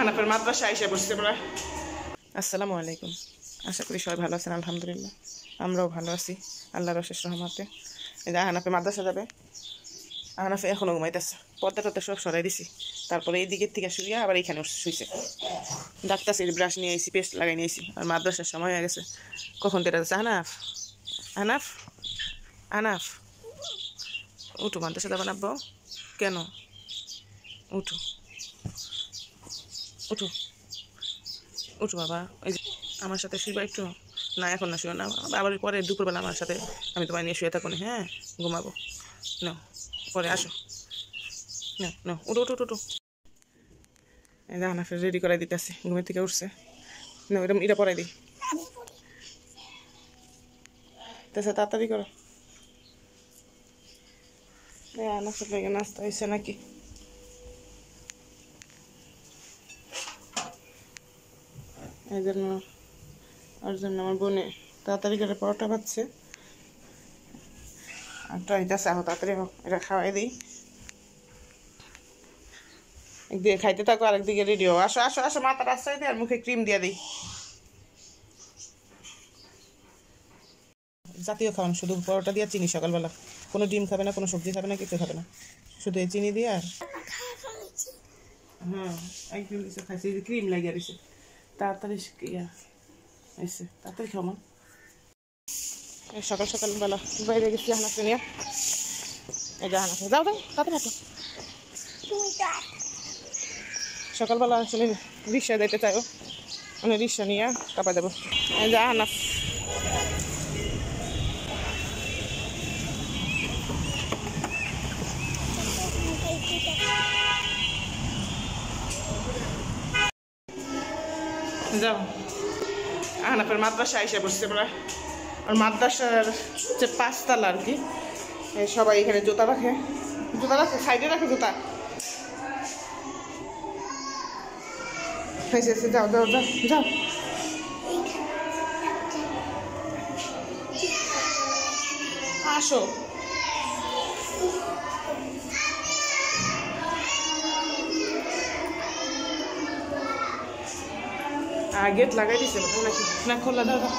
আহনাফের মাদ্রাসায় এসে বসছে আমরা। আসসালামু আলাইকুম, আশা করি সবাই ভালো আছেন। আলহামদুলিল্লাহ আমরাও ভালো আছি আল্লাহর অশেষ রহমতে। এই যে আহনাফে মাদ্রাসা যাবে, আহনাফে এখনও ঘুমাইতেছে, পর্দা টর্দা সব সরাই দিছি। তারপরে এই দিকের থেকে শুয়ে আবার এইখানে শুইছে। ডাক্তারছি, ব্রাশ নিয়ে এসেছি, পেস্ট লাগাই নিয়েছি, আর মাদ্রাসার সময় হয়ে গেছে। কখন তেরা যাচ্ছে? আহনাফ আহনাফ আহনাফ উঠো, মাদ্রাসা যাবে না? কেন? উঠো উঠো উঠো বাবা। এই যে আমার সাথে শুইবা একটু? না এখন না, শুয়ে না, আবার পরে দুপুরবেলা আমার সাথে আমি তোমায় নিয়ে শুয়ে থাকো না। হ্যাঁ ঘুমাবো না, পরে আসো না। না উঠো উঠো উঠো। এই যে আহনাফের রেডি করাই দিতেছি, ঘুমের থেকে উঠছে না, এরকম এটা পরাই দিই। তাছাড়া তাড়াতাড়ি করো। আহনাফের লেগে নাস্তা হয়েছে নাকি? এই জন্য ওর জন্য আমার বোনে তাড়াতাড়ি করে পরোটা পাচ্ছে, আর ট্রাইটাছে আহ তাড়াতাড়ি হোক, এটা খাওয়াই দিই। একদিকে খাইতে থাকো, আরেকদিকে রেডি হো। আসো আসো আসো, মাথার আশ্রয় দিই আর মুখে ক্রিম দিয়ে দিই। জাতীয় খাওয়ান, শুধু পরোটা দিয়ে চিনি সকালবেলা, কোনো ডিম খাবে না, কোনো সবজি খাবে না, কিছু খাবে না, শুধু এই চিনি দিয়ে। আর হ্যাঁ একদিন কিছু খাইছে, ক্রিম লাগিয়ে দিছে। তাড়াতাড়ি ইয়া এসে তাড়াতাড়ি খাও মা। সকাল সকালবেলা বাইরে গেছি আহনাফকে নিয়ে। এই যে আহনাফ, যাও যাও তাড়াতাড়ি হাঁটো। সকালবেলা আসলে রিক্সা যাইতে চাইও, মানে রিক্সা নিয়ে তারপর যাবো। এই যে আহনাফ, যাও। আহনাফের মাদ্রাসায় এসে বসছে আমরা। আর মাদ্রাসার যে 5 তলা আর কি, সবাই এখানে জুতা রাখে, জুতা রাখে, সাইডে রাখে জুতা। যাও যাও যাও যাও। আসো গেট লাগাই দিছে নাকি? না খোলা, দাও দাও।